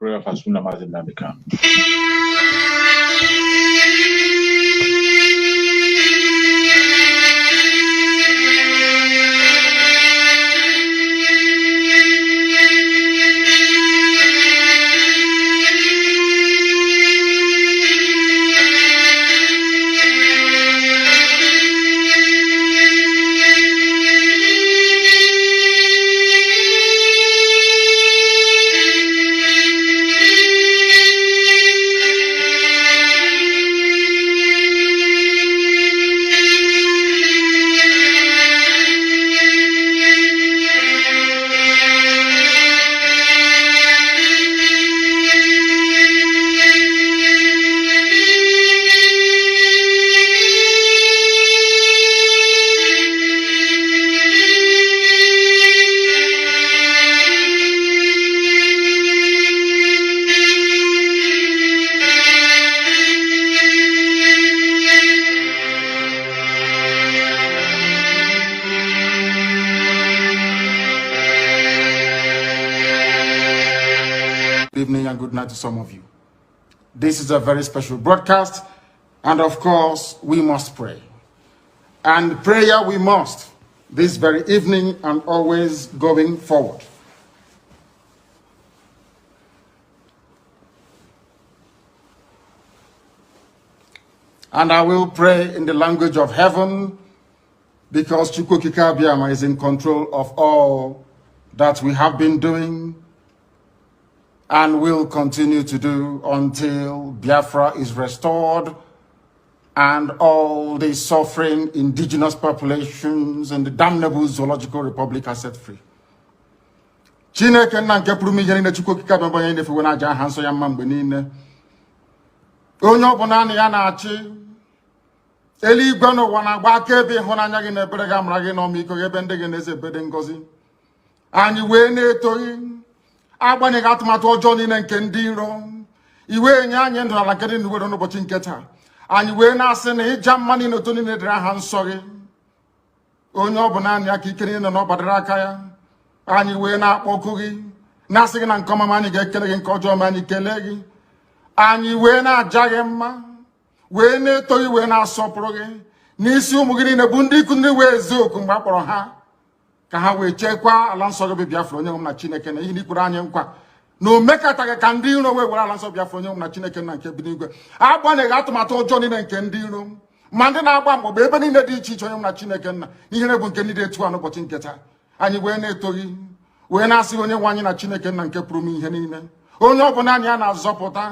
prayer of as soon as it can. Good evening and good night to some of you. This is a very special broadcast, and of course, we must pray. And prayer we must this very evening and always going forward. And I will pray in the language of heaven because Chukwukika Abiyama is in control of all that we have been doing and will continue to do until Biafra is restored and all the suffering indigenous populations in the damnable zoological republic are set free. Chineke na nke pụrụ ihe niile Chukwu okike abịa onye na-efe na aja aha nsọ ya mma mgbe niile. Onye ọbụla na ya na-achị eluigwe n'ụwa na-agba aka ebe ịhụnanya gị na ebere gị amara gị na ọmịiko gị ebe ndị gị na-eze ebede ngọzi. Anyị wee na-etoghị agbanyeghị atụmatụ ọjọọ niile nke ndị iro iwe nye anyị ndụ ala nke dị n'uwere n'ụbọchị nke taa. Anyị wee na-asị na ịja mma niile otu niile dịrị aha nsọ gị. Onye ọbụla anyị aka ike niile na ọ gbadara aka ya. Anyị wee na-akpọku gị na-asị gị na nke ọma anyị ga-ekele gị nke ọjọọ ma anyị kelee gị. Anyị wee na-aja gị mma wee na-eto gị wee na-asọpụrụ gị n'isi ụmụ gị niile bụ ndị ikwu ndị wee eziokwu mgbe a kpọrọ ha ka ha wee chekwa ala nsọ gị bụ Biafra onye nwe na Chineke na ihe n'ikwuru anyị nkwa na o mekataghị ka ndị iro wee were ala nsọ Biafra onye nwe na Chineke na nke bi n'igwe agbanyeghị atụmatụ ọjọọ niile nke ndị iro ma ndị na-agba mgbọgba ebe niile dị iche iche onye nwe na Chineke na ihere bụ nke ndị dị etu a n'ụbọchị nke taa. Anyị wee na-eto gị wee na-asị onye nwe anyị na Chineke na nke pụrụ m ihe niile onye ọbụla anyị a na-azọpụta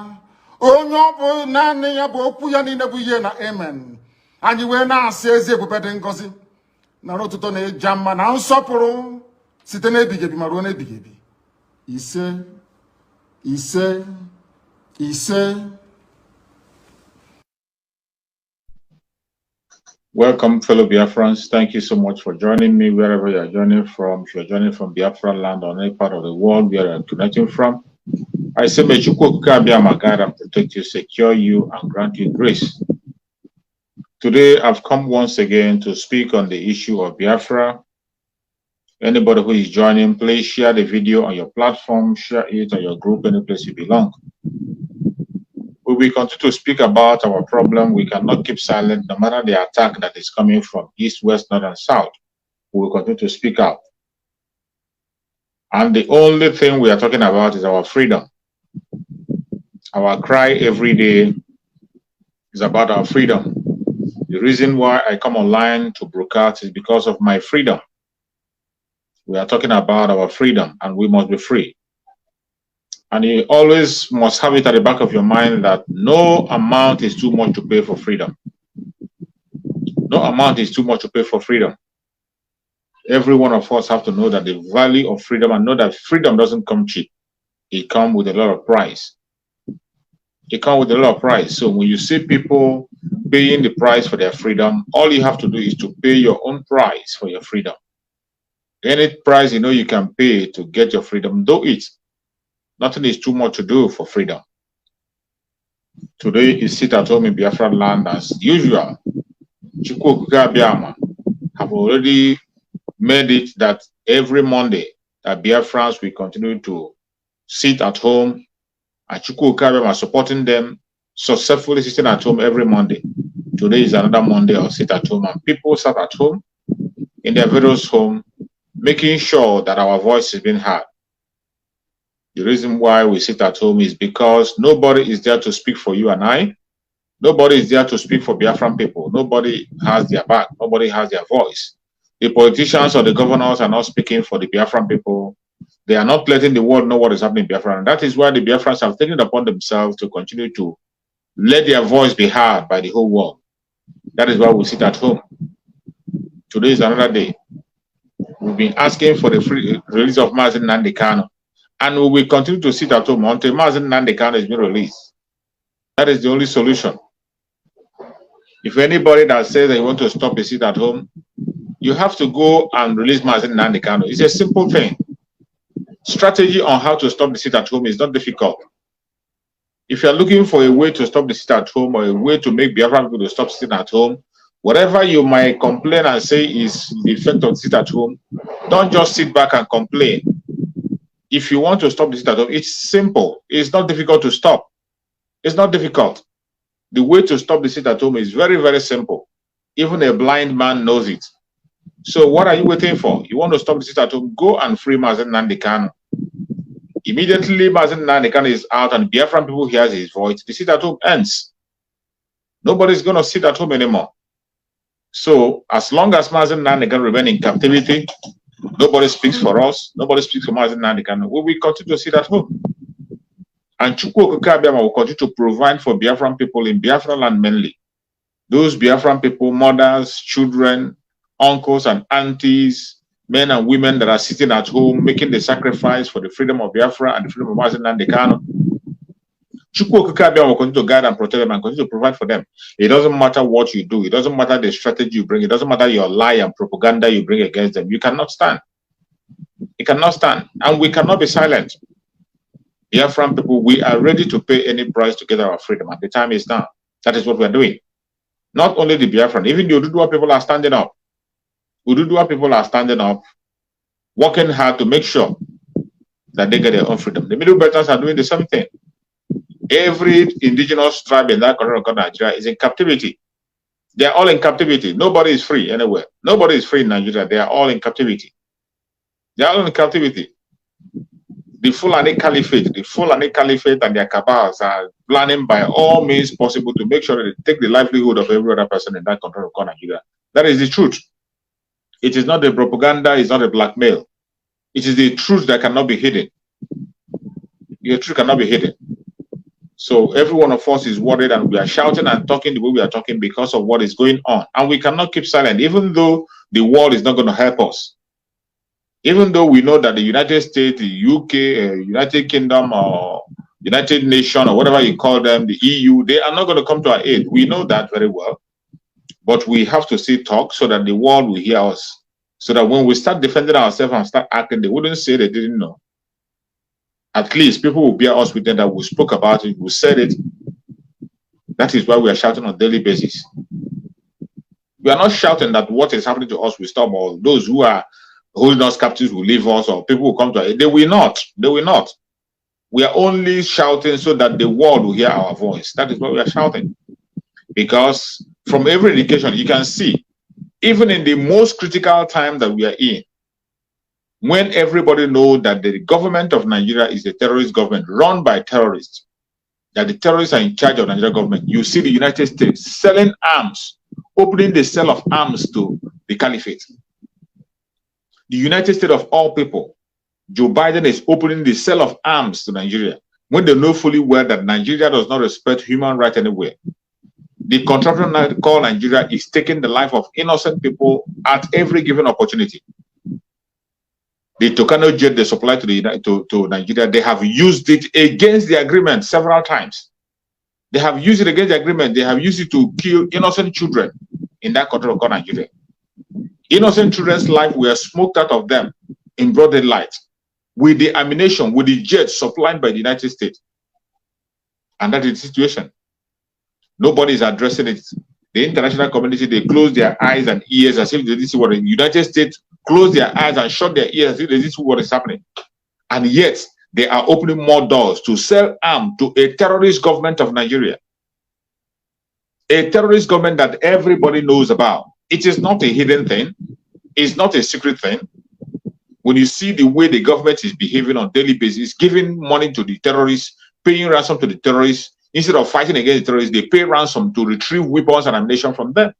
onye ọ bụ naanị ya bụ okwu ya niile bụ ihe na amen. Anyị wee na-asị ezi ebube dị ngọzi na n'ụtụtụ na ịja mma na nsọpụrụ site n'ebighị ebi ma ruo n'ebighị ebi. Ise ise ise. Welcome, fellow Biafrans. Thank you so much for joining me wherever you are joining from. If you are joining from Biafra land or any part of the world where you are connecting from, I say, may Chukwukika Abiyama guide and protect you, secure you, and grant you grace. Today, I've come once again to speak on the issue of Biafra. Anybody who is joining, please share the video on your platform, share it on your group, any place you belong. We will continue to speak about our problem. We cannot keep silent, no matter the attack that is coming from east, west, north, and south. We will continue to speak out. And the only thing we are talking about is our freedom. Our cry every day is about our freedom. The reason why I come online to broadcast is because of my freedom. We are talking about our freedom, and we must be free. And you always must have it at the back of your mind that no amount is too much to pay for freedom. No amount is too much to pay for freedom. Every one of us have to know that the value of freedom and know that freedom doesn't come cheap. It comes with a lot of price. It comes with a lot of price. So when you see people paying the price for their freedom, all you have to do is to pay your own price for your freedom. Any price you know you can pay to get your freedom, do it. Nothing is too much to do for freedom. Today is sit at home in Biafra land as usual. Chukwukika Abiyama have already made it that every Monday that Biafrans will continue to sit at home And Chukwu Okabiam are supporting them, successfully sitting at home every Monday. Today is another Monday of sit at home, and people sat at home in their various homes, making sure that our voice is being heard. The reason why we sit at home is because nobody is there to speak for you and I. Nobody is there to speak for Biafran people. Nobody has their back. Nobody has their voice. The politicians or the governors are not speaking for the Biafran people. They are not letting the world know what is happening in Biafra. And that is why the Biafrans have taken it upon themselves to continue to let their voice be heard by the whole world. That is why we sit at home. Today is another day. We've been asking for the free release of Mazen Nnamdi Kanu, and we will continue to sit at home until Mazen Nnamdi Kanu is being released. That is the only solution. If anybody that says they want to stop a sit at home, you have to go and release Mazen Nnamdi Kanu. It's a simple thing. Strategy on how to stop the sit at home is not difficult. If you're looking for a way to stop the sit at home or a way to make Biafran people to stop sitting at home, whatever you might complain and say is the effect of sit at home, don't just sit back and complain. If you want to stop the sit at home, it's simple. It's not difficult to stop. It's not difficult. The way to stop the sit at home is very, very simple. Even a blind man knows it. So what are you waiting for? You want to stop the sit at home? Go and free Mazen Nnamdi Kanu. Immediately Mazen Nnamdi Kanu is out and Biafran people hears his voice, the sit at home ends. Nobody's going to sit at home anymore. So as long as Mazen Nnamdi Kanu remain in captivity, nobody speaks for us, nobody speaks for Mazen Nnamdi Kanu, we will continue to sit at home. And Chukwu Okabiam will continue to provide for Biafran people in Biafra land mainly. Those Biafran people, mothers, children, uncles and aunties, men and women that are sitting at home making the sacrifice for the freedom of Biafra and the freedom of Mazen Nnamdi Kanu. Chukwu Okabiam will continue to guide and protect them and continue to provide for them. It doesn't matter what you do. It doesn't matter the strategy you bring. It doesn't matter your lie and propaganda you bring against them. You cannot stand. You cannot stand. And we cannot be silent. Biafran people, we are ready to pay any price to get our freedom. And the time is now. That is what we are doing. Not only the Biafran, even the Oduduwa people are standing up. Oduduwa people are standing up, working hard to make sure that they get their own freedom. The Middle Belters are doing the same thing. Every indigenous tribe in that corner of Nigeria is in captivity. They are all in captivity. Nobody is free anywhere. Nobody is free in Nigeria. They are all in captivity. They are all in captivity. The Fulani Caliphate and their cabals are planning by all means possible to make sure that they take the livelihood of every other person in that country of Nigeria. That is the truth. It is not the propaganda, it's not a blackmail. It is the truth that cannot be hidden. The truth cannot be hidden. So every one of us is worried and we are shouting and talking the way we are talking because of what is going on. And we cannot keep silent, even though the world is not going to help us. Even though we know that the United States, the UK, United Kingdom, or United Nations, or whatever you call them, the EU, they are not going to come to our aid. We know that very well. But we have to still talk so that the world will hear us. So that when we start defending ourselves and start acting, they wouldn't say they didn't know. At least people will bear us with them that we spoke about it, we said it. That is why we are shouting on a daily basis. We are not shouting that what is happening to us will stop, or those who are holding us captives will leave us, or people will come to us. They will not. They will not. We are only shouting so that the world will hear our voice. That is why we are shouting. Because from every indication, you can see, even in the most critical time that we are in, when everybody knows that the government of Nigeria is a terrorist government run by terrorists, that the terrorists are in charge of the Nigerian government, you see the United States selling arms, opening the sale of arms to the caliphate. The United States of all people, Joe Biden is opening the sale of arms to Nigeria when they know fully well that Nigeria does not respect human rights anywhere. The contractor called Nigeria is taking the life of innocent people at every given opportunity. The Tucano jet they supply to Nigeria, they have used it against the agreement several times. They have used it against the agreement. They have used it to kill innocent children in that country called Nigeria. Innocent children's life were smoked out of them in broad daylight with the ammunition, with the jets supplied by the United States. And that is the situation. Nobody is addressing it. The international community, they close their eyes and ears as if they didn't see what the United States close their eyes and shut their ears as if they didn't see what is happening. And yet, they are opening more doors to sell arms to a terrorist government of Nigeria. A terrorist government that everybody knows about. It is not a hidden thing. It's not a secret thing. When you see the way the government is behaving on a daily basis, giving money to the terrorists, paying ransom to the terrorists, instead of fighting against the terrorists, they pay ransom to retrieve weapons and ammunition from them.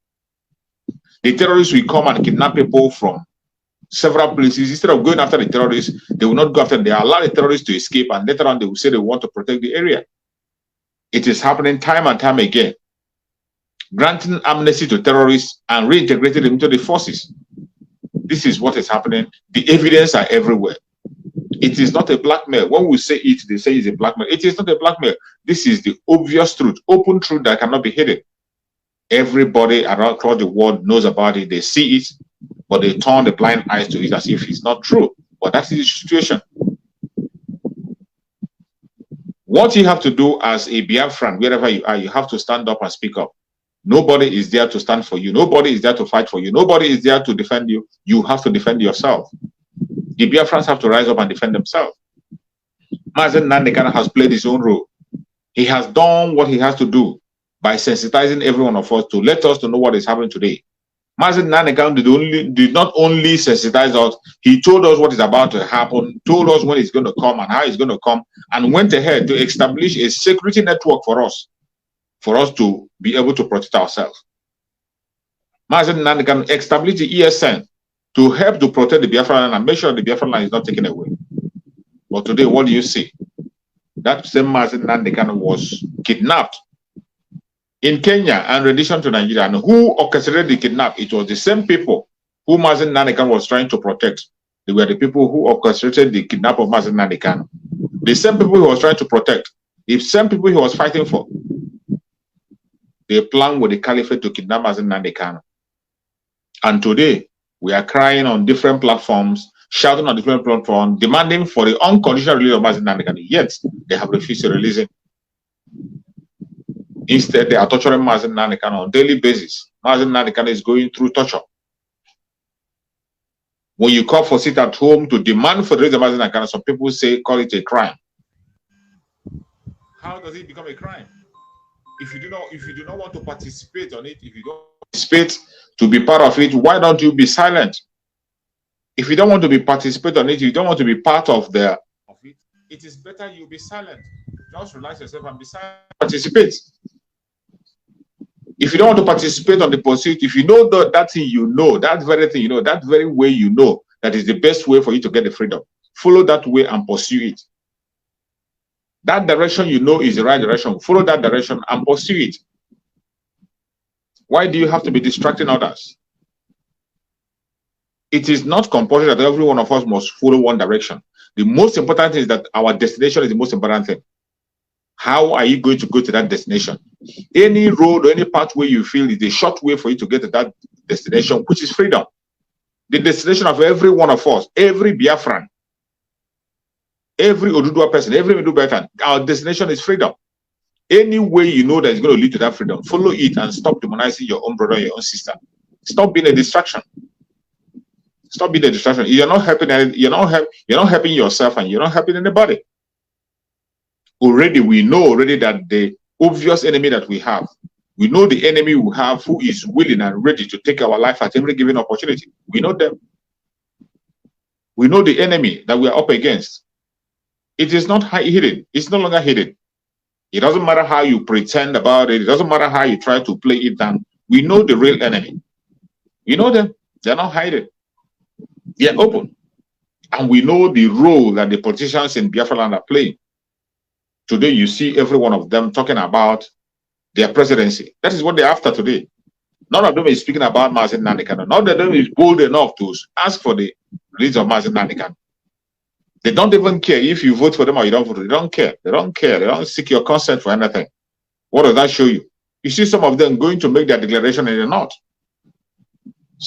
The terrorists will come and kidnap people from several places. Instead of going after the terrorists, they will not go after them. They allow the terrorists to escape, and later on they will say they want to protect the area. It is happening time and time again. Granting amnesty to terrorists and reintegrating them into the forces. This is what is happening. The evidence are everywhere. It is not a blackmail. When we say it, they say it's a blackmail. It is not a blackmail. This is the obvious truth, open truth that cannot be hidden. Everybody around across the world knows about it. They see it, but they turn the blind eyes to it as if it's not true. But that is the situation. What you have to do as a Biafran, wherever you are, you have to stand up and speak up. Nobody is there to stand for you. Nobody is there to fight for you. Nobody is there to defend you. You have to defend yourself. The Biafrans have to rise up and defend themselves. Mazen Nandekana has played his own role. He has done what he has to do by sensitizing every one of us to let us to know what is happening today. Mazen Nandekana did not only sensitize us, he told us what is about to happen, told us when it's going to come and how it's going to come, and went ahead to establish a security network for us to be able to protect ourselves. Mazen Nandekana established the ESN to help to protect the Biafran land and make sure the Biafran land is not taken away. But today, what do you see? That same Mazen Nandekana was kidnapped in Kenya and rendition to Nigeria. And who orchestrated the kidnap? It was the same people who Mazen Nandekana was trying to protect. They were the people who orchestrated the kidnap of Mazen Nandekana. The same people he was trying to protect. The same people he was fighting for. They planned with the caliphate to kidnap Mazen Nandekana. And today, we are crying on different platforms, shouting on different platforms, demanding for the unconditional release of Mazen Nandekana. Yet, they have refused to release him. Instead, they are torturing Mazen Nandekana on a daily basis. Mazen Nandekana is going through torture. When you call for sit at home to demand for the release of Mazen Nandekana, some people say call it a crime. How does it become a crime? If you do not want to participate on it, if you don't participate to be part of it, why don't you be silent? If you don't want to be participate on it, you don't want to be part of it, it is better you be silent. Just relax yourself and be silent. Participate. If you don't want to participate on the pursuit, if you know that thing you know, that very thing you know, that very way you know, that is the best way for you to get the freedom, follow that way and pursue it. That direction you know is the right direction. Follow that direction and pursue it. Why do you have to be distracting others? It is not compulsory that every one of us must follow one direction. The most important thing is that our destination is the most important thing. How are you going to go to that destination? Any road or any pathway you feel is a short way for you to get to that destination, which is freedom. The destination of every one of us, every Biafran, every Oduduwa person, every Oduduwa, our destination is freedom. Any way you know that is going to lead to that freedom, follow it and stop demonizing your own brother, your own sister. Stop being a distraction. Stop being a distraction. You're not helping. You're not helping yourself, and you're not helping anybody. Already, we know that the obvious enemy that we have, we know the enemy we have who is willing and ready to take our life at every given opportunity. We know them. We know the enemy that we are up against. It is not hidden. It's no longer hidden. It doesn't matter how you pretend about it. It doesn't matter how you try to play it down. We know the real enemy. We know them. They're not hiding. They're open. And we know the role that the politicians in Biafra land are playing. Today, you see every one of them talking about their presidency. That is what they're after today. None of them is speaking about Mazen Nandekana. None of them is bold enough to ask for the release of Mazen Nandekana. They don't even care if you vote for them or you don't vote. They don't care. They don't care. They don't seek your consent for anything. What does that show you? You see some of them going to make their declaration in the north.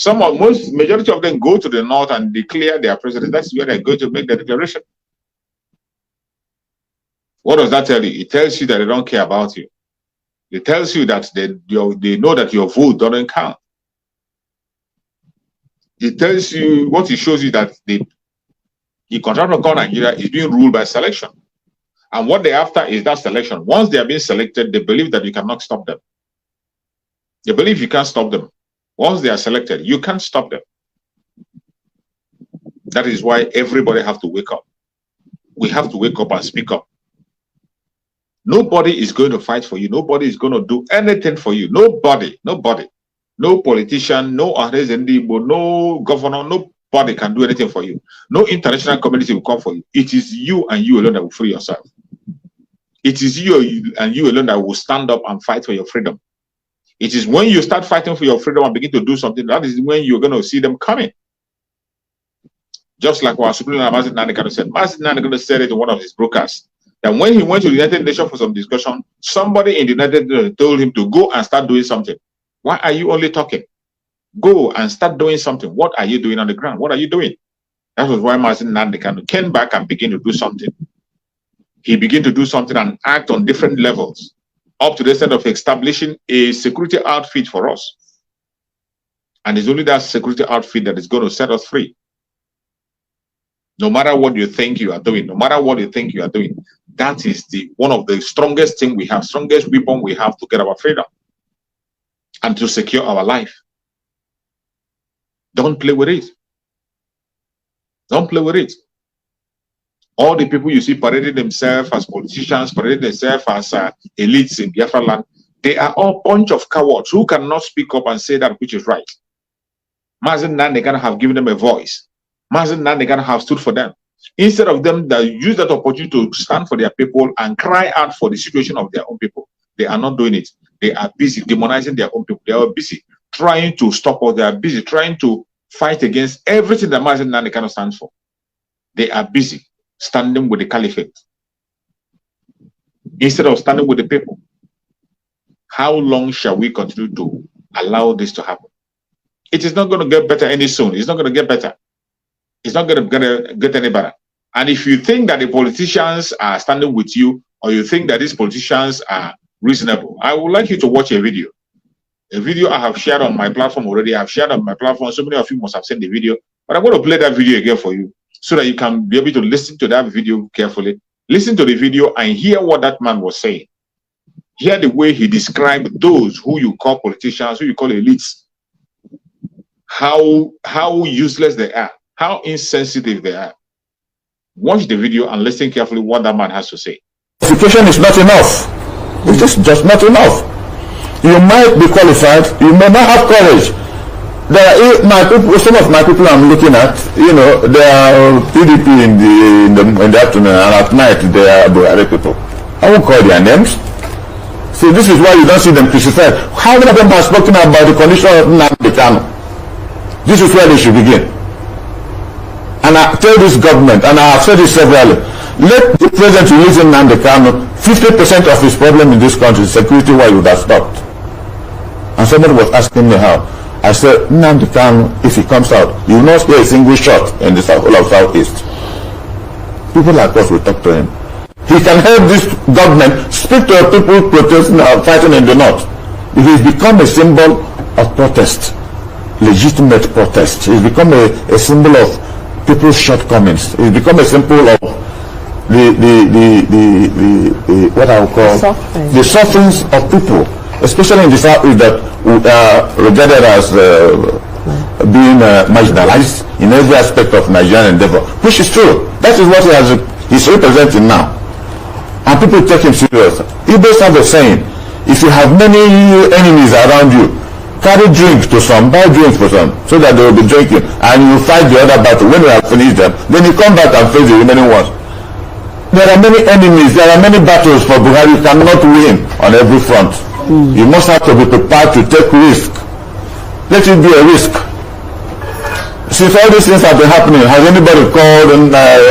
Majority of them go to the north and declare their president. That's where they're going to make their declaration. What does that tell you? It tells you that they don't care about you. It tells you that they know that your vote doesn't count. It tells you, what it shows you that The contractor called Nigeria is being ruled by selection. And what they're after is that selection. Once they are being selected, they believe that you cannot stop them. They believe you can't stop them. Once they are selected, you can't stop them. That is why everybody have to wake up. We have to wake up and speak up. Nobody is going to fight for you. Nobody is going to do anything for you. Nobody. No politician, no Ahrezendibo, no governor, nobody can do anything for you. No international community will come for you. It is you and you alone that will free yourself. It is you and you alone that will stand up and fight for your freedom. It is when you start fighting for your freedom and begin to do something, that is when you're going to see them coming. Just like our Supreme Leader Mazin Nandekano said. Mazin Nandekano said it in one of his broadcasts, that when he went to the United Nations for some discussion, somebody in the United Nations told him to go and start doing something. Why are you only talking? Go and start doing something. What are you doing on the ground? What are you doing? That was why Mazin Nandekano came back and began to do something. He began to do something and act on different levels, up to the extent of establishing a security outfit for us. And it's only that security outfit that is going to set us free. No matter what you think you are doing, no matter what you think you are doing, that is one of the strongest thing we have, strongest weapon we have to get our freedom and to secure our life. Don't play with it. Don't play with it. All the people you see parading themselves as politicians, parading themselves as elites in Biafra land, they are all a bunch of cowards who cannot speak up and say that which is right. Mazin Nandekano have given them a voice. Mazin Nandekano have stood for them. Instead of them that use that opportunity to stand for their people and cry out for the situation of their own people, they are not doing it. They are busy demonizing their own people. They are busy trying to stop us. They are busy trying to fight against everything that Mazin Nandekano stands for. They are busy standing with the caliphate instead of standing with the people. How long shall we continue to allow this to happen? It is not going to get better any soon. It's not going to get better. It's not going to get any better. And if you think that the politicians are standing with you, or you think that these politicians are reasonable, I would like you to watch a video. A video I have shared on my platform already. I've shared on my platform. So many of you must have seen the video. But I'm going to play that video again for you, so that you can be able to listen to that video carefully. Listen to the video and hear what that man was saying. Hear the way he described those who you call politicians, who you call elites. How useless they are, how insensitive they are. Watch the video and listen carefully what that man has to say. Education is not enough. It is just not enough. You might be qualified, you may not have courage. There are my people, some of my people I'm looking at, you know, they are PDP in the afternoon, and at night they are Buhari people. I won't call their names. So this is why you don't see them crucified. How many of them have spoken about the condition of Nnamdi Kanu? This is where they should begin. And I tell this government, and I have said this severally, let the president release Nnamdi Kanu. 50% of his problem in this country is security, why would have stopped. And somebody was asking me how. I said, Nnamdi Kanu, if he comes out, you will not hear a single shot in the whole of Southeast. People like us will talk to him. He can help this government speak to people protesting or fighting in the north. It has become a symbol of protest, legitimate protest. It's become a symbol of people's shortcomings. It's become a symbol of what I would call the sufferings of people, especially in the southeast that are regarded as being marginalized in every aspect of Nigerian endeavor, which is true. That is what he's representing now. And people take him serious. Igbos have a saying, if you have many enemies around you, carry drink to some, buy drinks for some, so that they will be drinking, and you fight the other battle. When you have finished them, then you come back and face the remaining ones. There are many enemies, there are many battles for Buhari. You cannot win on every front. You must have to be prepared to take risk. Let it be a risk. Since all these things have been happening, has anybody called an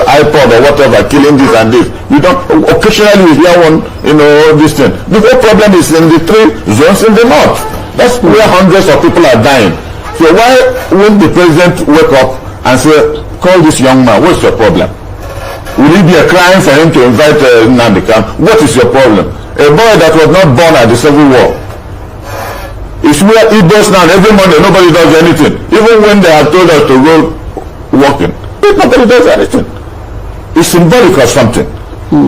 iPod or whatever, killing this and this? You don't, occasionally you hear one, you know, this thing. The whole problem is in the 3 zones in the north. That's where hundreds of people are dying. So why won't the president wake up and say, call this young man, what's your problem? Will it be a crime for him to invite Nnamdi Kanu? What is your problem? A boy that was not born at the Civil War. It's where it does now. Every Monday nobody does anything. Even when they have told us to go walking, nobody does anything. is symbolic of something.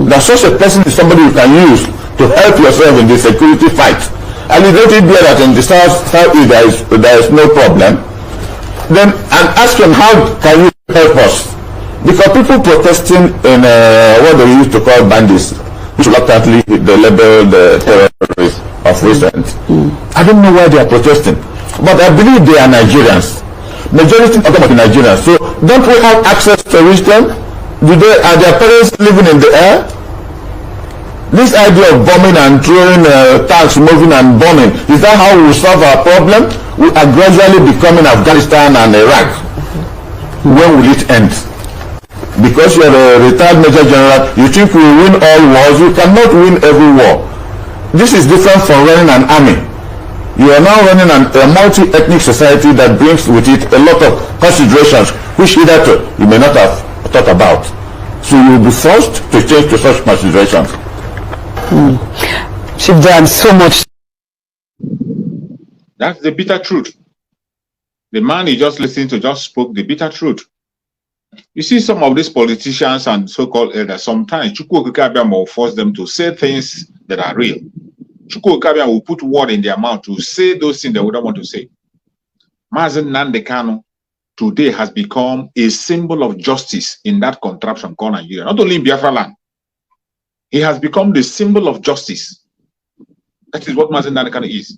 That such a person is somebody you can use to help yourself in the security fight. And you don't hear that in the south there is no problem. Then and ask them, how can you help us? Because people protesting in what they used to call bandits, which reluctantly they label the terrorists of recent. I don't know why they are protesting, but I believe they are Nigerians. Majority of them are Nigerians. So don't we have access to reach them? Are their parents living in the air? This idea of bombing and throwing tanks, moving and bombing, is that how we will solve our problem? We are gradually becoming Afghanistan and Iraq. When will it end? Because you are a retired Major General, you think we will win all wars. You cannot win every war. This is different from running an army. You are now running a multi-ethnic society that brings with it a lot of considerations, which hitherto you may not have thought about. So you will be forced to change to such considerations. Chief Dan, so much. That's the bitter truth. The man you just listened to just spoke the bitter truth. You see, some of these politicians and so-called elders, sometimes Chukwu Okike will force them to say things that are real. Chukwu Okike will put word in their mouth to say those things they would not want to say. Mazen Nnamdi Kanu today has become a symbol of justice in that contraption called Nigeria, not only in Biafra land. He has become the symbol of justice. That is what Mazen Nnamdi Kanu is.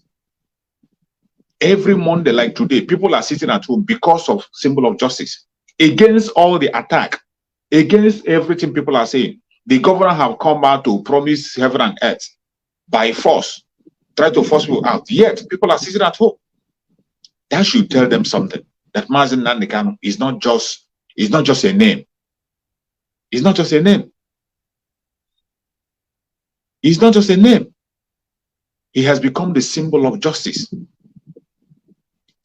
Every Monday, like today, people are sitting at home because of symbol of justice. Against all the attack, against everything people are saying. The governor have come out to promise heaven and earth by force, try to force people out. Yet, people are sitting at home. That should tell them something. That Mazen Nnamdi Kanu is not just a name. It's not just a name. He's not just a name. He has become the symbol of justice.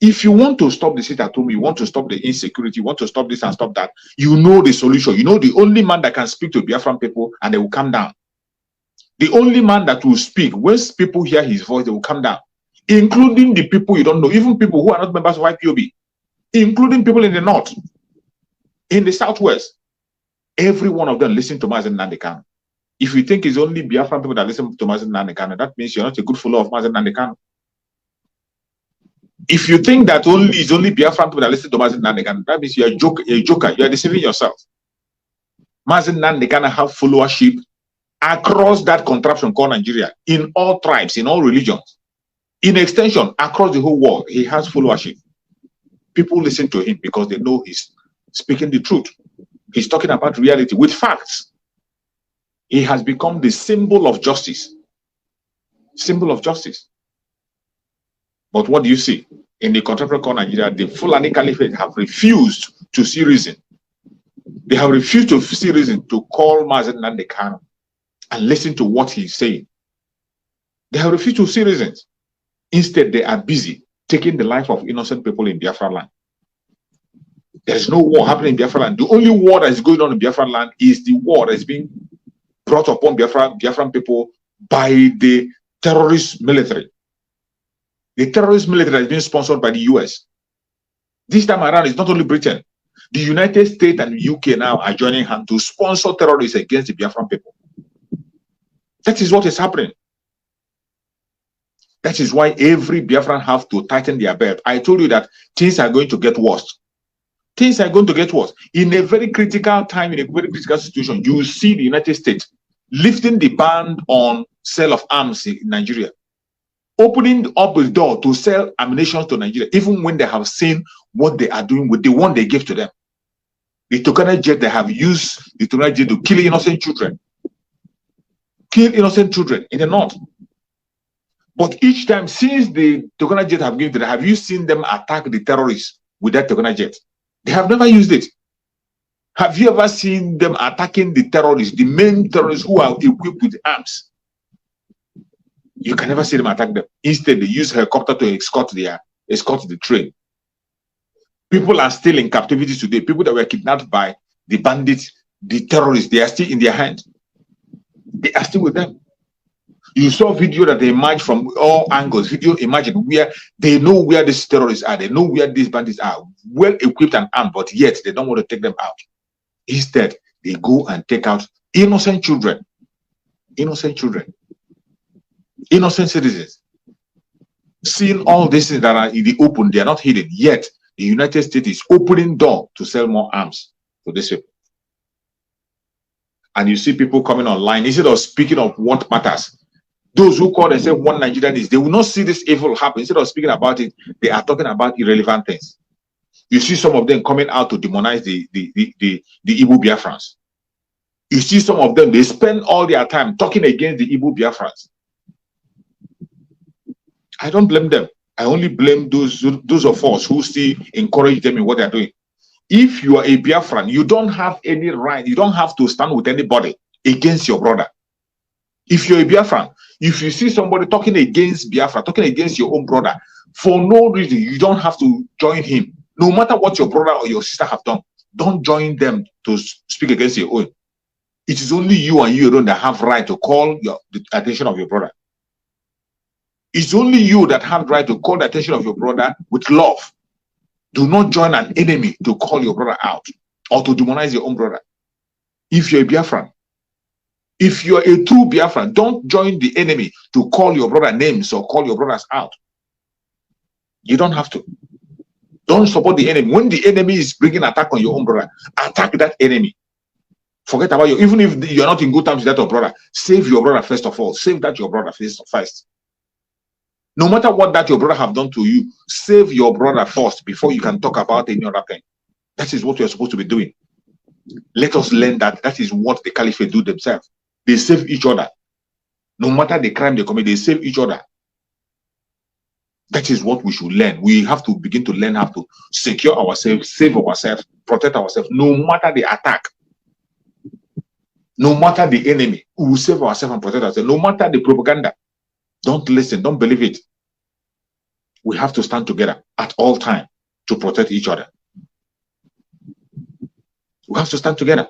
If you want to stop the sit at home, you want to stop the insecurity, you want to stop this and stop that, you know the solution. You know the only man that can speak to Biafran people and they will calm down. The only man that will speak, when people hear his voice, they will calm down. Including the people you don't know, even people who are not members of IPOB, including people in the north, in the southwest. Every one of them listen to Mazen Nnamdi Kanu. If you think it's only Biafran people that listen to Mazen Nnamdi Kanu, that means you're not a good follower of Mazen Nnamdi Kanu. If you think that it's only Biafran people that listen to Mazen Nnamdi Kanu, that means you're a joker. You are deceiving yourself. Mazen Nnamdi Kanu have followership across that contraption called Nigeria, in all tribes, in all religions. In extension, across the whole world, he has followership. People listen to him because they know he's speaking the truth. He's talking about reality with facts. He has become the symbol of justice. Symbol of justice. But what do you see? In the contemporary called Nigeria, the Fulani Caliphate have refused to see reason. They have refused to see reason to call Mazen Nnamdi Kanu and listen to what he's saying. They have refused to see reasons. Instead, they are busy taking the life of innocent people in Biafra land. There is no war happening in Biafra land. The only war that is going on in Biafra land is the war that is being brought upon Biafran people by the terrorist military. The terrorist military that is being sponsored by the US. This time around, it's not only Britain. The United States and the UK now are joining hands to sponsor terrorists against the Biafran people. That is what is happening. That is why every Biafran have to tighten their belt. I told you that things are going to get worse. Things are going to get worse. In a very critical time, in a very critical situation, you will see the United States lifting the ban on sale of arms in Nigeria, opening up the door to sell ammunition to Nigeria, even when they have seen what they are doing with the one they gave to them. The Tokana jet, they have used the Tokana jet to kill innocent children. Kill innocent children in the north. But each time since the Tokana jet have given to them, have you seen them attack the terrorists with that Tokana jet? They have never used it. Have you ever seen them attacking the terrorists, the main terrorists who are equipped with arms? You can never see them attack them. Instead, they use helicopter to escort the train. People are still in captivity today. People that were kidnapped by the bandits, the terrorists, they are still in their hands. They are still with them. You saw video that they emerged from all angles. Video imagine where they know where these terrorists are. They know where these bandits are. Well equipped and armed, but yet they don't want to take them out. Instead, they go and take out innocent children, innocent citizens. Seeing all these things that are in the open, they are not hidden. Yet the United States is opening door to sell more arms to these people. And you see people coming online, instead of speaking of what matters, those who call themselves one Nigerian, they will not see this evil happen. Instead of speaking about it, they are talking about irrelevant things. You see some of them coming out to demonize the Igbo Biafrans. You see some of them, they spend all their time talking against the Igbo Biafrans. I don't blame them. I only blame those of us who still encourage them in what they're doing. If you are a Biafran, you don't have any right, you don't have to stand with anybody against your brother. If you're a Biafran, if you see somebody talking against Biafra, talking against your own brother, for no reason, you don't have to join him. No matter what your brother or your sister have done, don't join them to speak against your own. It is only you and you alone that have right to call the attention of your brother. It's only you that have the right to call the attention of your brother with love. Do not join an enemy to call your brother out or to demonize your own brother. If you're a Biafran, if you're a true Biafran, don't join the enemy to call your brother names or call your brothers out. You don't have to. Don't support the enemy. When the enemy is bringing attack on your own brother, attack that enemy. Forget about you. Even if you're not in good terms with that your brother, save your brother first of all. Save that your brother first. No matter what that your brother have done to you, save your brother first before you can talk about any other thing. That is what you're supposed to be doing. Let us learn that that is what the caliphate do themselves. They save each other. No matter the crime they commit, they save each other. That is what we should learn. We have to begin to learn how to secure ourselves, save ourselves, protect ourselves, no matter the attack. No matter the enemy, we will save ourselves and protect ourselves. No matter the propaganda. Don't listen, don't believe it. We have to stand together at all times to protect each other. We have to stand together.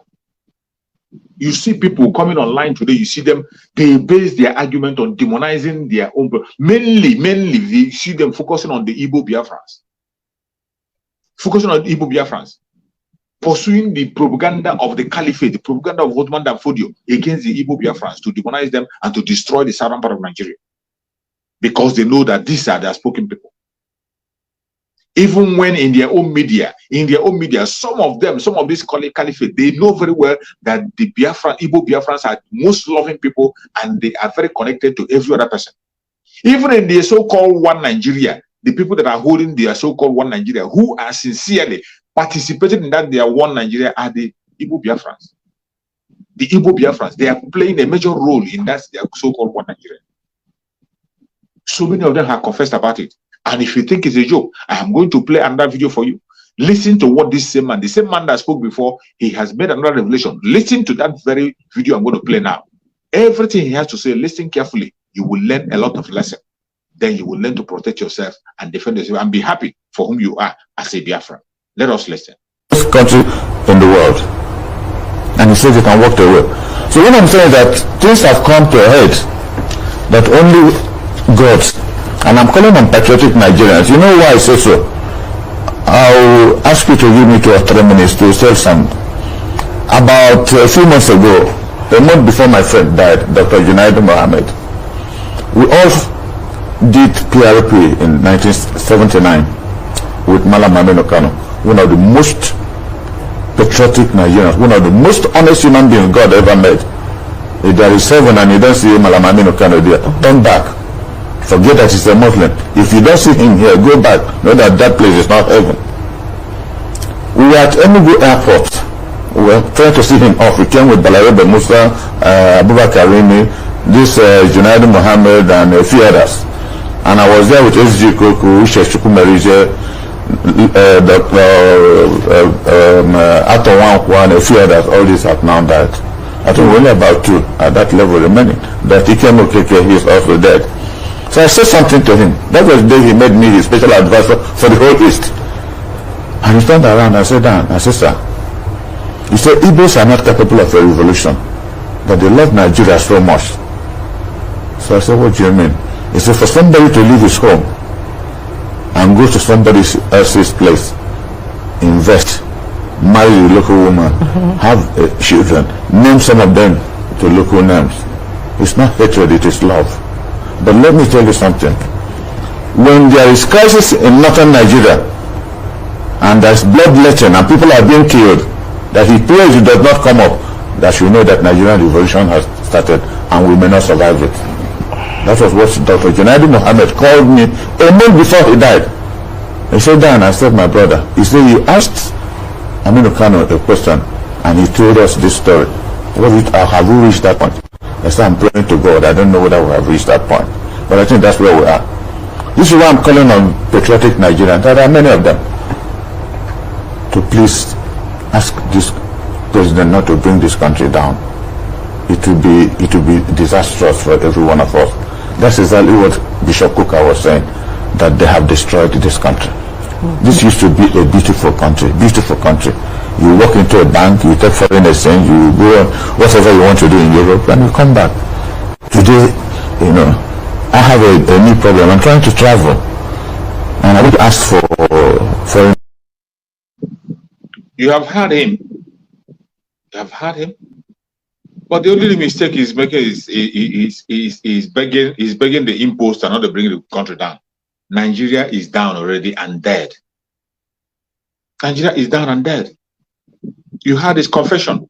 You see people coming online today, you see them, they base their argument on demonizing their own. Mainly, you see them focusing on the Igbo Biafrans. Focusing on the Igbo Biafrans. Pursuing the propaganda of the caliphate, the propaganda of Ottoman Danfodio against the Igbo Biafrans to demonize them and to destroy the southern part of Nigeria. Because they know that these are their spoken people. Even when in their own media, some of these caliphate, they know very well that the Igbo Biafrans are most loving people and they are very connected to every other person. Even in the so-called One Nigeria, the people that are holding their so-called One Nigeria, who are sincerely participating in that their One Nigeria, are the Igbo Biafrans. The Igbo Biafrans, they are playing a major role in that their so-called One Nigeria. So many of them have confessed about it. And if you think it's a joke, I am going to play another video for you. Listen to what the same man that spoke before, he has made another revelation. Listen to that very video I'm going to play now. Everything he has to say, listen carefully. You will learn a lot of lessons. Then you will learn to protect yourself and defend yourself and be happy for whom you are as a Biafran. Let us listen. Country in the world. And he says you can walk the way. So what I'm saying is that things have come to a head that only God, and I'm calling on patriotic Nigerians. You know why I say so? I'll ask you to give me 2 or 3 minutes to say something. About a few months ago, a month before my friend died, Dr. Junaid Mohammed, we all did PRP in 1979 with Malam Aminu Kano, one of the most patriotic Nigerians, one of the most honest human beings God ever met. If there is heaven and you don't see Malam Aminu Kano there, turn back. Forget that he's a Muslim. If you don't see him here, go back. Know that that place is not heaven. We were at Enugu Airport. We were trying to see him off. We came with Balarebe Musa, Abubakar Rimi, this Junaid Mohammed, and a few others. And I was there with SG Koku, Sheikh Chukwumerije, Ato Wankwan, a few others. All these have now died. I think only about 2 at that level remaining. That Ikem Okeke, he is also dead. So I said something to him. That was the day he made me his special advisor for the whole East. And he turned around and said, Dan, I said, sir, he said, Igbos are not capable of a revolution, that they love Nigeria so much. So I said, what do you mean? He said, for somebody to leave his home and go to somebody else's place, invest, marry a local woman, have children, name some of them to local names. It's not hatred, it is love. But let me tell you something. When there is crisis in northern Nigeria, and there's bloodletting and people are being killed, that he prays it does not come up, that you know that Nigerian revolution has started and we may not survive it. That was what Dr. Junaidi Mohammed called me a month before he died. He said, Dan, I said, my brother, he said, you asked Aminu Kano a question and he told us this story. Have we reached that point? I said, I'm praying to God. I don't know whether we have reached that point. But I think that's where we are. This is why I'm calling on patriotic Nigerians. There are many of them. To please ask this president not to bring this country down. It will be disastrous for every one of us. That's exactly what Bishop Kuka was saying, that they have destroyed this country. This used to be a beautiful country, beautiful country. You walk into a bank, you take foreign exchange, you go on whatever you want to do in Europe, and you come back. Today, you know, I have a new problem. I'm trying to travel, and I would ask for foreign. You have had him. You have had him. But the only mistake he's making is begging the imposter not to bring the country down. Nigeria is down already and dead. Nigeria is down and dead. You had his confession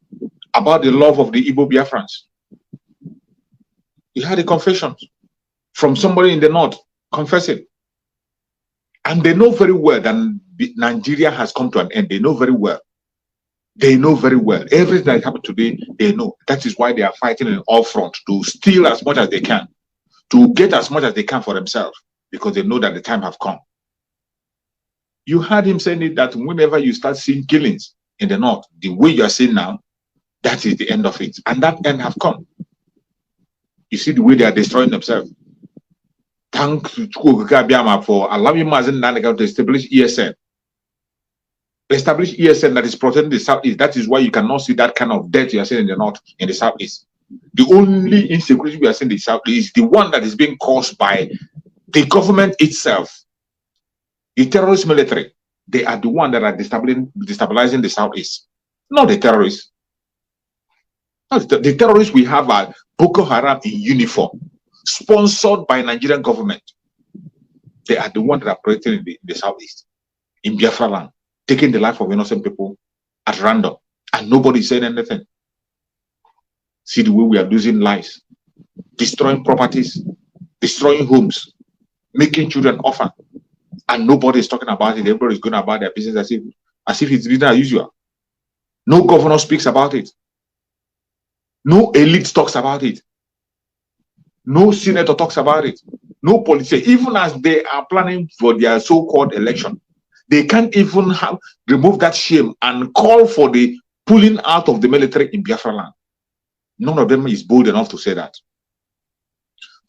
about the love of the Igbo Biafrans. You had a confession from somebody in the north confessing. And they know very well that Nigeria has come to an end. They know very well. They know very well. Everything that happened today, they know. That is why they are fighting in all fronts to steal as much as they can, to get as much as they can for themselves, because they know that the time have come. You heard him saying it, that whenever you start seeing killings in the north, the way you are seeing now, that is the end of it. And that end have come. You see the way they are destroying themselves. Thank Chukwuka for allowing Mazen Nanaga to establish ESN. Establish ESN that is protecting the southeast. That is why you cannot see that kind of death you are seeing in the north, in the southeast. The only insecurity we are seeing in the southeast is the one that is being caused by the government itself. The terrorist military, they are the one that are destabilizing the southeast, not the terrorists. Not the terrorists we have are Boko Haram in uniform, sponsored by Nigerian government. They are the ones that are operating in the southeast, in Biafra land, taking the life of innocent people at random, and nobody is saying anything. See the way we are losing lives, destroying properties, destroying homes, making children orphan, and nobody is talking about it. Everybody is going about their business as if it's business as usual. No governor speaks about it. No elite talks about it. No senator talks about it. No politician, even as they are planning for their so-called election, they can't even remove that shame and call for the pulling out of the military in Biafra land. None of them is bold enough to say that.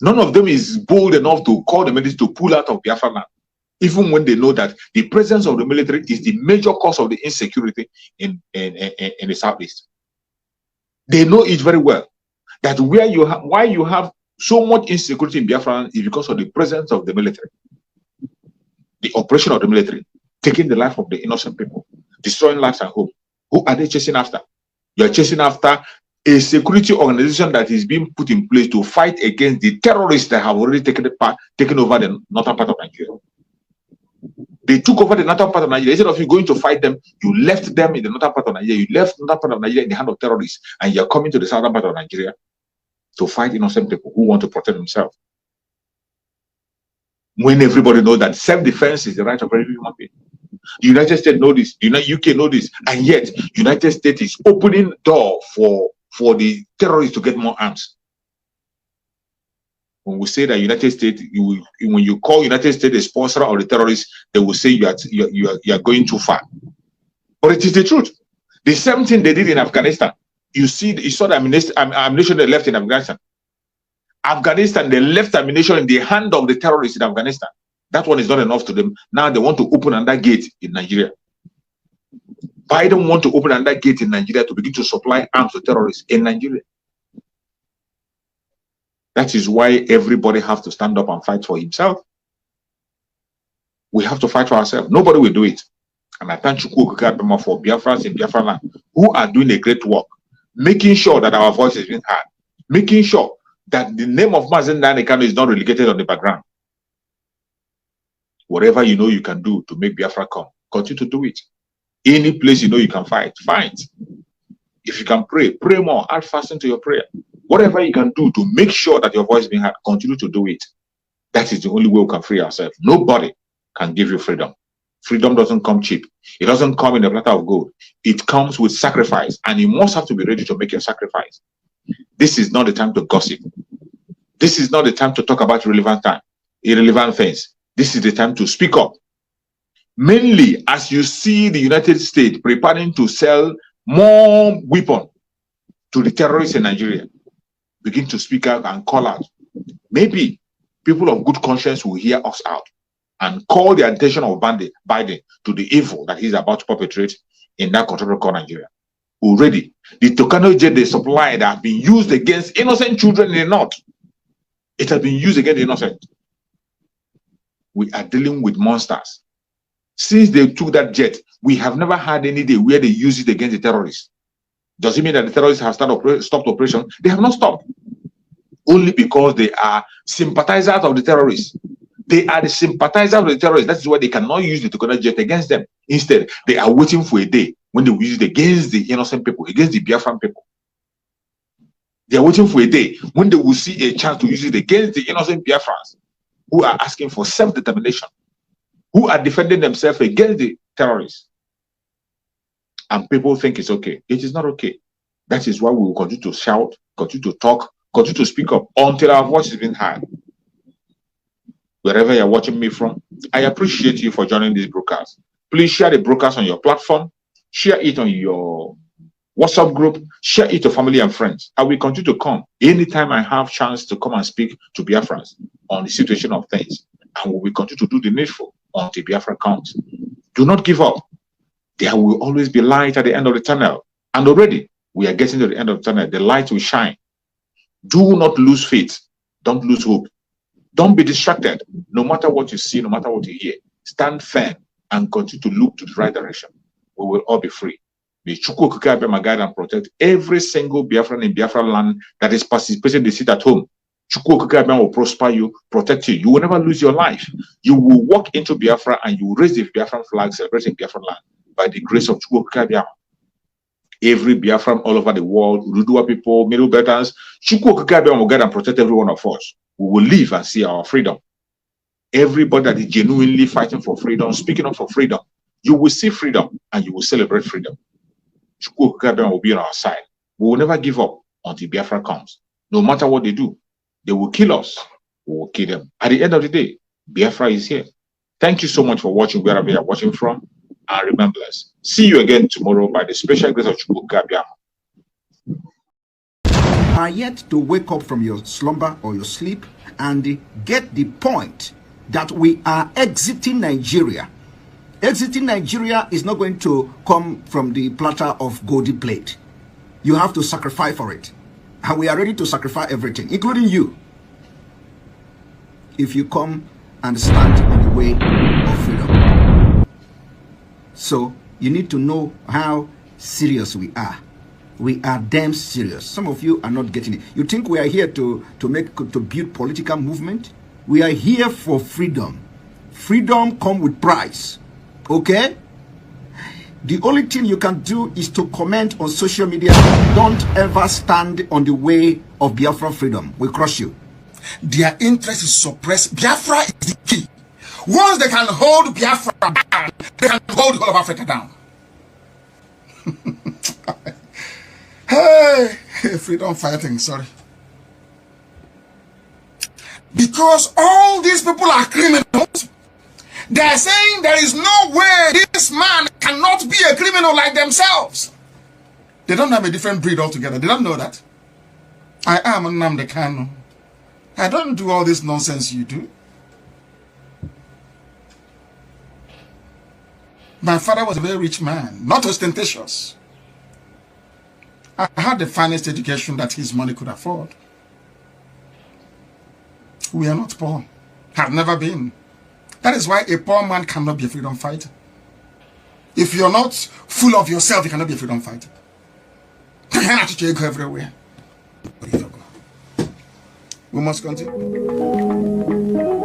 None of them is bold enough to call the military to pull out of Biafra land, even when they know that the presence of the military is the major cause of the insecurity in the southeast. They know it very well, that why you have so much insecurity in Biafra land is because of the presence of the military, the operation of the military, taking the life of the innocent people, destroying lives at home. Who are they chasing after? You are chasing after a security organization that is being put in place to fight against the terrorists that have already taken over the northern part of Nigeria. They took over the northern part of Nigeria. Instead of you going to fight them, you left them in the northern part of Nigeria. You left the northern part of Nigeria in the hand of terrorists, and you're coming to the southern part of Nigeria to fight innocent people who want to protect themselves. When everybody knows that self-defense is the right of every human being. The United States know this, the UK know this, and yet United States is opening door for the terrorists to get more arms. When we say that United States, when you call United States a sponsor of the terrorists, they will say you are going too far. But it is the truth. The same thing they did in Afghanistan. You saw the ammunition they left in Afghanistan. They left ammunition in the hand of the terrorists in Afghanistan. That one is not enough to them. Now they want to open another gate in Nigeria. Biden want to open another gate in Nigeria to begin to supply arms to terrorists in Nigeria. That is why everybody has to stand up and fight for himself. We have to fight for ourselves. Nobody will do it. And I thank Chukwu Okike for Biafrans in Biafra land who are doing a great work, making sure that our voice is being heard, making sure that the name of Mazen Danekano is not relegated on the background. Whatever you know you can do to make Biafra come, continue to do it. Any place you know you can fight, fight. If you can pray, pray more, add fasting to your prayer. Whatever you can do to make sure that your voice is being heard, continue to do it. That is the only way we can free ourselves. Nobody can give you freedom. Freedom doesn't come cheap. It doesn't come in a platter of gold. It comes with sacrifice, and you must have to be ready to make your sacrifice. This is not the time to gossip. This is not the time to talk about irrelevant things. This is the time to speak up. Mainly as you see the United States preparing to sell more weapons to the terrorists in Nigeria, begin to speak out and call out. Maybe people of good conscience will hear us out and call the attention of Biden to the evil that he's about to perpetrate in that country called Nigeria. Already, the Tucano jet they supply that have been used against innocent children in the north. It has been used against the innocent. We are dealing with monsters. Since they took that jet, we have never had any day where they use it against the terrorists. Does it mean that the terrorists have stopped operation? They have not stopped. Only because they are sympathizers of the terrorists. They are the sympathizers of the terrorists. That is why they cannot use the Tucano jet against them. Instead, they are waiting for a day when they will use it against the innocent people, against the Biafran people. They are waiting for a day when they will see a chance to use it against the innocent Biafrans who are asking for self-determination, who are defending themselves against the terrorists. And people think it's okay. It is not okay. That is why we will continue to shout, continue to talk, continue to speak up until our voice is being heard. Wherever you're watching me from, I appreciate you for joining this broadcast. Please share the broadcast on your platform, share it on your WhatsApp group, share it to family and friends. I will continue to come anytime I have chance to come and speak to Biafrans on the situation of things. And we will continue to do the needful until Biafra comes. Do not give up. There will always be light at the end of the tunnel. And already, we are getting to the end of the tunnel. The light will shine. Do not lose faith. Don't lose hope. Don't be distracted. No matter what you see, no matter what you hear, stand firm and continue to look to the right direction. We will all be free. May Chukwu Okike guide and protect every single Biafran in Biafra land that is participating in the seat at home. Chukwu Okike will prosper you, protect you. You will never lose your life. You will walk into Biafra and you will raise the Biafran flag celebrating Biafran land by the grace of Chukwu Okike. Every Biafran all over the world, Ududua people, Middle Belters, Chukwu Okike will guide and protect every one of us. We will live and see our freedom. Everybody that is genuinely fighting for freedom, speaking up for freedom, you will see freedom and you will celebrate freedom. Chukwu Okike will be on our side. We will never give up until Biafra comes. No matter what they do, they will kill us. We will kill them. At the end of the day, Biafra is here. Thank you so much for watching wherever you are watching from. And remember, see you again tomorrow by the special grace of Chukwu Okike. Are yet to wake up from your slumber or your sleep and get the point that we are exiting Nigeria. Exiting Nigeria is not going to come from the platter of golden plate. You have to sacrifice for it. And we are ready to sacrifice everything, including you, if you come and stand on the way of freedom. So you need to know how serious we are. We are damn serious. Some of you are not getting it. You think we are here to build political movement? We are here for freedom. Freedom comes with price. Okay? The only thing you can do is to comment on social media. Don't ever stand on the way of Biafra freedom. We crush you. Their interest is suppressed. Biafra is the key. Once they can hold Biafra down, they can hold all of Africa down. Hey, freedom fighting, sorry. Because all these people are criminals, they're saying there is no way this man cannot be a criminal like themselves. They don't have a different breed altogether. They don't know that. I am Nnamdi Kanu. I don't do all this nonsense you do. My father was a very rich man, not ostentatious. I had the finest education that his money could afford. We are not poor. Have never been. That is why a poor man cannot be a freedom fighter. If you're not full of yourself, you cannot be a freedom fighter. You cannot go everywhere. We must continue.